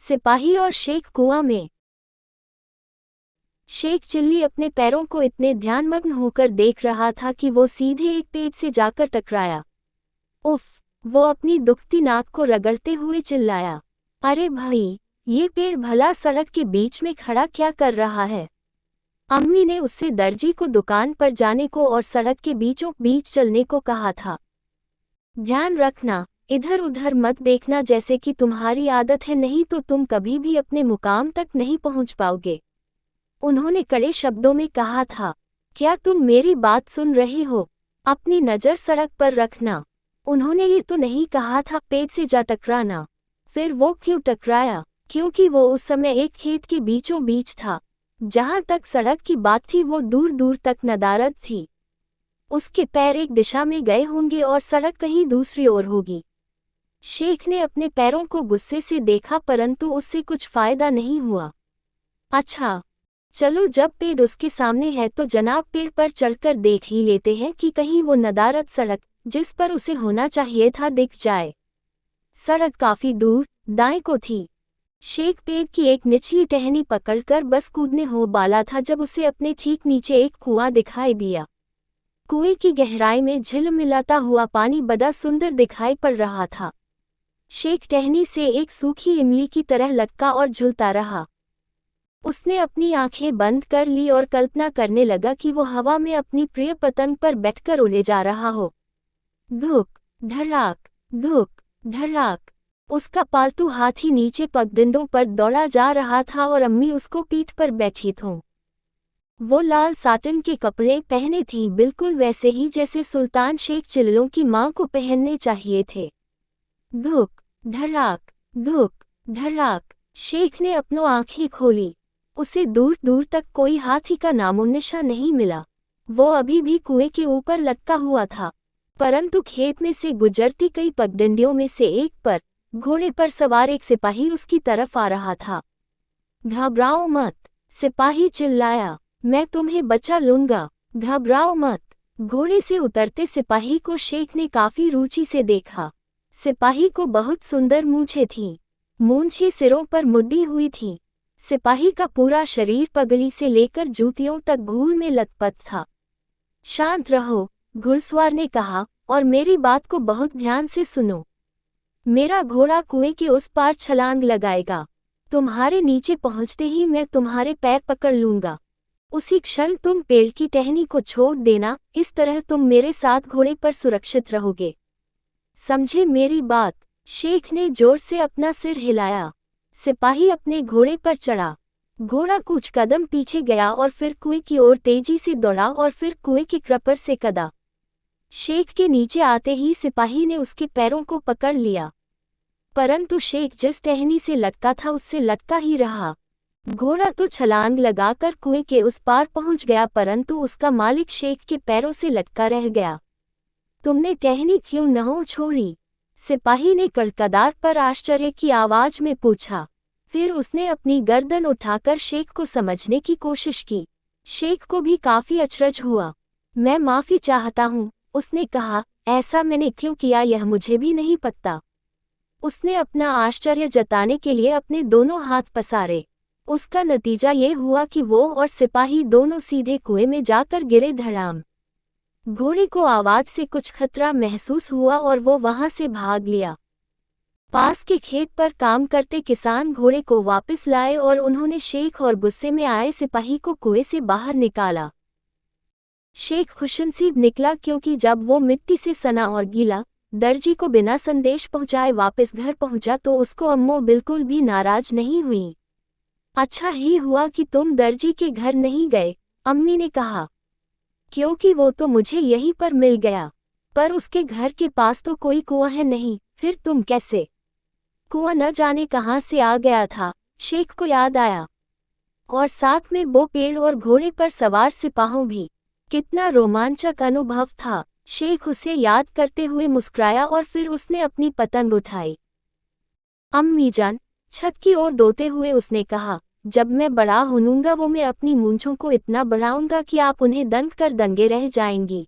सिपाही और शेख कुआं में। शेख चिल्ली अपने पैरों को इतने ध्यानमग्न होकर देख रहा था कि वो सीधे एक पेड़ से जाकर टकराया। उफ! वो अपनी दुखती नाक को रगड़ते हुए चिल्लाया, अरे भाई, ये पेड़ भला सड़क के बीच में खड़ा क्या कर रहा है? अम्मी ने उससे दर्जी को दुकान पर जाने को और सड़क के बीचों बीच चलने को कहा था। ध्यान रखना, इधर उधर मत देखना जैसे कि तुम्हारी आदत है, नहीं तो तुम कभी भी अपने मुकाम तक नहीं पहुंच पाओगे। उन्होंने कड़े शब्दों में कहा था। क्या तुम मेरी बात सुन रहे हो? अपनी नज़र सड़क पर रखना। उन्होंने ये तो नहीं कहा था पेड़ से जा टकराना। फिर वो क्यों टकराया? क्योंकि वो उस समय एक खेत के बीचों बीच था। जहां तक सड़क की बात थी वो दूर दूर तक नदारद थी। उसके पैर एक दिशा में गए होंगे और सड़क कहीं दूसरी ओर होगी। शेख ने अपने पैरों को गुस्से से देखा परंतु उससे कुछ फायदा नहीं हुआ। अच्छा, चलो, जब पेड़ उसके सामने है तो जनाब पेड़ पर चढ़कर देख ही लेते हैं कि कहीं वो नदारद सड़क जिस पर उसे होना चाहिए था दिख जाए। सड़क काफी दूर दाएं को थी। शेख पेड़ की एक निचली टहनी पकड़कर बस कूदने हो बाला था जब उसे अपने ठीक नीचे एक कुआं दिखाई दिया। कुएं की गहराई में झिलमिलाता हुआ पानी बड़ा सुंदर दिखाई पड़ रहा था। शेख टहनी से एक सूखी इमली की तरह लटका और झूलता रहा। उसने अपनी आंखें बंद कर ली और कल्पना करने लगा कि वो हवा में अपनी प्रिय पतंग पर बैठकर उड़े जा रहा हो। धुक धड़ाक, धुक धड़ाक। उसका पालतू हाथी नीचे पगडंडों पर दौड़ा जा रहा था और अम्मी उसको पीठ पर बैठी थीं। वो लाल साटन के कपड़े पहने थी, बिल्कुल वैसे ही जैसे सुल्तान शेख चिल्लों की मां को पहनने चाहिए थे। धुक धड़ाक, धुक धड़ाक। शेख ने अपनी आंखें खोली। उसे दूर दूर तक कोई हाथी का नामोनिशान नहीं मिला। वो अभी भी कुएं के ऊपर लटका हुआ था, परंतु खेत में से गुजरती कई पगडंडियों में से एक पर घोड़े पर सवार एक सिपाही उसकी तरफ आ रहा था। घबराओ मत, सिपाही चिल्लाया, मैं तुम्हें बचा लूंगा, घबराओ मत। घोड़े से उतरते सिपाही को शेख ने काफी रुचि से देखा। सिपाही को बहुत सुंदर मूंछें थीं। मूंछें सिरों पर मुड़ी हुई थीं। सिपाही का पूरा शरीर पगड़ी से लेकर जूतियों तक धूल में लथपथ था। शांत रहो, घुड़सवार ने कहा, और मेरी बात को बहुत ध्यान से सुनो। मेरा घोड़ा कुएं के उस पार छलांग लगाएगा। तुम्हारे नीचे पहुंचते ही मैं तुम्हारे पैर पकड़ लूंगा। उसी क्षण तुम पेड़ की टहनी को छोड़ देना, इस तरह तुम मेरे साथ घोड़े पर सुरक्षित रहोगे। समझे मेरी बात? शेख ने जोर से अपना सिर हिलाया। सिपाही अपने घोड़े पर चढ़ा। घोड़ा कुछ कदम पीछे गया और फिर कुएं की ओर तेजी से दौड़ा और फिर कुएं के क्रपर से कदा। शेख के नीचे आते ही सिपाही ने उसके पैरों को पकड़ लिया, परंतु शेख जिस टहनी से लटका था उससे लटका ही रहा। घोड़ा तो छलांग लगाकर कुएं के उस पार पहुंच गया, परंतु उसका मालिक शेख के पैरों से लटका रह गया। तुमने टहनी क्यों नहीं छोड़ी? सिपाही ने कड़कदार पर आश्चर्य की आवाज में पूछा। फिर उसने अपनी गर्दन उठाकर शेख को समझने की कोशिश की। शेख को भी काफी अचरज हुआ। मैं माफी चाहता हूँ, उसने कहा, ऐसा मैंने क्यों किया यह मुझे भी नहीं पता। उसने अपना आश्चर्य जताने के लिए अपने दोनों हाथ पसारे। उसका नतीजा ये हुआ कि वो और सिपाही दोनों सीधे कुएं में जाकर गिरे धड़ाम। घोड़े को आवाज से कुछ खतरा महसूस हुआ और वो वहां से भाग लिया। पास के खेत पर काम करते किसान घोड़े को वापस लाए और उन्होंने शेख और गुस्से में आए सिपाही को कुएं से बाहर निकाला। शेख खुशनसीब निकला क्योंकि जब वो मिट्टी से सना और गीला दर्जी को बिना संदेश पहुंचाए वापस घर पहुंचा तो उसको अम्मो बिल्कुल भी नाराज नहीं हुई। अच्छा ही हुआ कि तुम दर्जी के घर नहीं गए, अम्मी ने कहा, क्योंकि वो तो मुझे यहीं पर मिल गया, पर उसके घर के पास तो कोई कुआं है नहीं। फिर तुम कैसे? कुआं न जाने कहां से आ गया था, शेख को याद आया। और साथ में वो पेड़ और घोड़े पर सवार सिपाहों भी। कितना रोमांचक अनुभव था। शेख उसे याद करते हुए मुस्कुराया और फिर उसने अपनी पतंग उठाई। अम्मी जान, छत की ओर दोते हुए उसने कहा, जब मैं बड़ा होऊंगा वो मैं अपनी मूंछों को इतना बढ़ाऊंगा कि आप उन्हें दंग कर दंगे रह जाएंगी।